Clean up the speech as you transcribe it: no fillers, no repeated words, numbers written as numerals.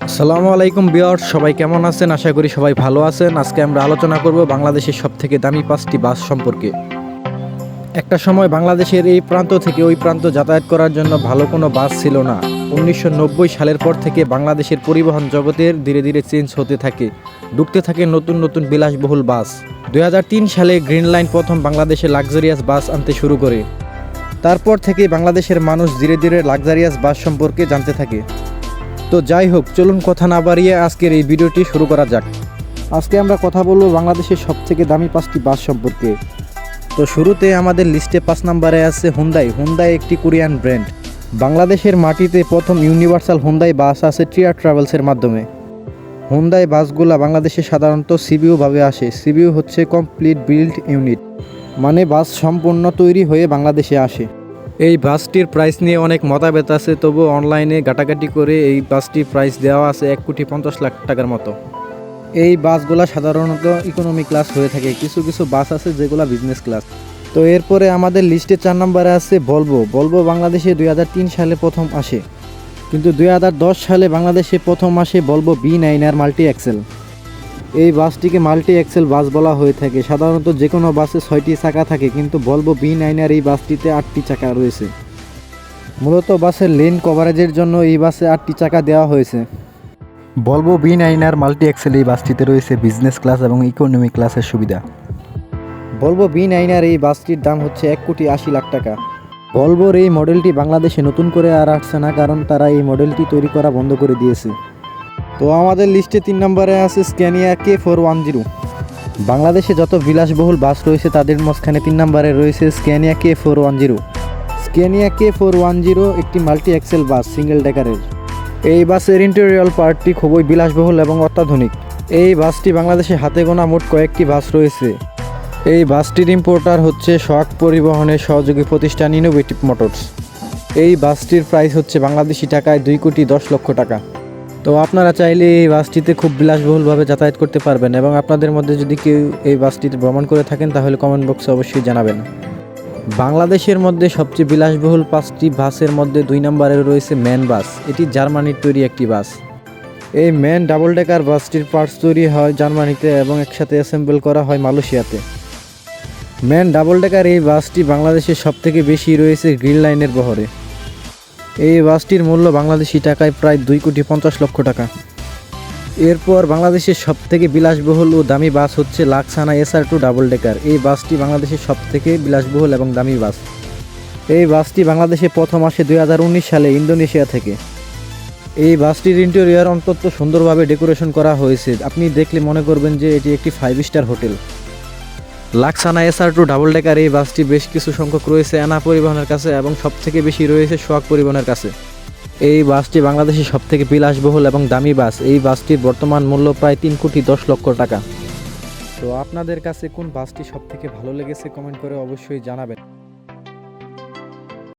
আসসালামু আলাইকুম ভিউয়ার্স, সবাই কেমন আছেন? আশা করি সবাই ভালো আছেন। আজকে আমরা আলোচনা করব বাংলাদেশের সবথেকে দামি 5টি বাস সম্পর্কে। একটা সময় বাংলাদেশের এই প্রান্ত থেকে ওই প্রান্ত যাতায়াত করার জন্য ভালো কোনো বাস ছিল না। 1990 সালের পর থেকে বাংলাদেশের পরিবহন জগতের ধীরে ধীরে চেঞ্জ হতে থাকে, ঢুকতে থাকে নতুন নতুন বিলাসবহুল বাস। 2003 সালে গ্রিন লাইন প্রথম বাংলাদেশে লাক্সারিয়াস বাস আনতে শুরু করে। তারপর থেকে বাংলাদেশের মানুষ ধীরে ধীরে লাক্সারিয়াস বাস সম্পর্কে জানতে থাকে। তো যাই হোক, চলুন কথা না বাড়িয়ে আজকের এই ভিডিওটি শুরু করা যাক। আজকে আমরা কথা বলবো বাংলাদেশের সবথেকে দামি 5টি বাস সম্পর্কে। তো শুরুতে আমাদের লিস্টে 5 নম্বরে আছে হুন্ডাই। হুন্ডাই একটি কোরিয়ান ব্র্যান্ড। বাংলাদেশের মাটিতে প্রথম ইউনিভার্সাল হুন্ডাই বাস আসে ট্রিয়ার ট্রাভেলসের মাধ্যমে। হুন্ডাই বাসগুলো বাংলাদেশে সাধারণত সিবিইউ ভাবে আসে। সিবিইউ হচ্ছে কমপ্লিট বিল্ড ইউনিট, মানে বাস সম্পূর্ণ তৈরি হয়ে বাংলাদেশে আসে। এই বাসটির প্রাইস নিয়ে অনেক মতভেদ আছে, তবু অনলাইনে ঘাটাঘাটি করে এই বাসটির প্রাইস দেওয়া আছে 1,50,00,000 টাকার মতো। এই বাসগুলা সাধারণত ইকোনমি ক্লাস হয়ে থাকে, কিছু কিছু বাস আছে যেগুলো বিজনেস ক্লাস। তো এরপরে আমাদের লিস্টে 4 নম্বরে আছে ভলভো। ভলভো বাংলাদেশে 2003 সালে প্রথম আসে, কিন্তু 2010 সালে বাংলাদেশে প্রথম আসে ভলভো B9R মাল্টি এক্সেল। এই বাসটিকে মাল্টি এক্সেল বাস বলা হয়ে থাকে। সাধারণত যে কোনো বাসে 6টি চাকা থাকে, কিন্তু ভলভো B9R এই বাসটিতে 8টি চাকা রয়েছে। মূলত বাসের লেন কভারেজের জন্য এই বাসে 8টি চাকা দেওয়া হয়েছে। ভলভো B9R মাল্টি এক্সেল এই বাসটিতে রয়েছে বিজনেস ক্লাস এবং ইকোনমি ক্লাসের সুবিধা। ভলভো B9R এই বাসটির দাম হচ্ছে 1,80,00,000 টাকা। ভলভোর এই মডেলটি বাংলাদেশে নতুন করে আর আসছে না, কারণ তারা এই মডেলটি তৈরি করা বন্ধ করে দিয়েছে। তো আমাদের লিস্টে 3 নম্বরে আছে স্ক্যানিয়া K410। বাংলাদেশে যত বিলাসবহুল বাস রয়েছে তাদের মাঝখানে 3 নম্বরে রয়েছে স্ক্যানিয়া K410। স্ক্যানিয়া K410 একটি মাল্টি এক্সেল বাস, সিঙ্গেল ডেকারের। এই বাসের ইন্টেরিয়র পার্টটি খুবই বিলাসবহুল এবং অত্যাধুনিক। এই বাসটি বাংলাদেশে হাতে গোনা মোট কয়েকটি বাস রয়েছে। এই বাসটির ইম্পোর্টার হচ্ছে সোহাগ পরিবহনের সহযোগী প্রতিষ্ঠান ইনোভেটিভ মোটরস। এই বাসটির প্রাইস হচ্ছে বাংলাদেশি টাকায় 2,10,00,000 টাকা। তো আপনারা চাইলে এই বাসটিতে খুব বিলাসবহুলভাবে যাতায়াত করতে পারবেন, এবং আপনাদের মধ্যে যদি কেউ এই বাসটিতে ভ্রমণ করে থাকেন তাহলে কমেন্ট বক্সে অবশ্যই জানাবেন। বাংলাদেশের মধ্যে সবচেয়ে বিলাসবহুল 5টি বাসের মধ্যে 2 নম্বরে রয়েছে ম্যান বাস। এটি জার্মানির তৈরি একটি বাস। এই ম্যান ডাবল ডেকার বাসটির পার্টস তৈরি হয় জার্মানিতে এবং একসাথে অ্যাসেম্বল করা হয় মালয়েশিয়াতে। ম্যান ডাবল ডেকার এই বাসটি বাংলাদেশের সবথেকে বেশি রয়েছে গ্রিন লাইনের বহরে। এই বাসটির মূল্য বাংলাদেশি টাকায় প্রায় 2,50,00,000 টাকা। এরপর বাংলাদেশের সবথেকে বিলাসবহুল ও দামি বাস হচ্ছে লাক্সানা SR2 ডাবল ডেকার। এই বাসটি বাংলাদেশের সবথেকে বিলাসবহুল এবং দামি বাস। এই বাসটি বাংলাদেশে প্রথম আসে 2019 সালে ইন্দোনেশিয়া থেকে। এই বাসটির ইন্টেরিয়র অত্যন্ত সুন্দরভাবে ডেকোরেশন করা হয়েছে, আপনি দেখলে মনে করবেন যে এটি একটি 5 star hotel. Laksana SR2 double decker এই বাসটি বেশ কিছু সংখ্যক রয়েছে এনা পরিবহনের কাছে এবং সবথেকে বেশি রয়েছে সোহাগ পরিবহনের কাছে। এই বাসটি বাংলাদেশের সবথেকে বিলাসবহুল এবং দামি বাস। এই বাসটির বর্তমান মূল্য প্রায় 3,10,00,000 টাকা। তো আপনাদের কাছে কোন বাসটি সবথেকে ভালো লেগেছে কমেন্ট করে অবশ্যই জানাবেন।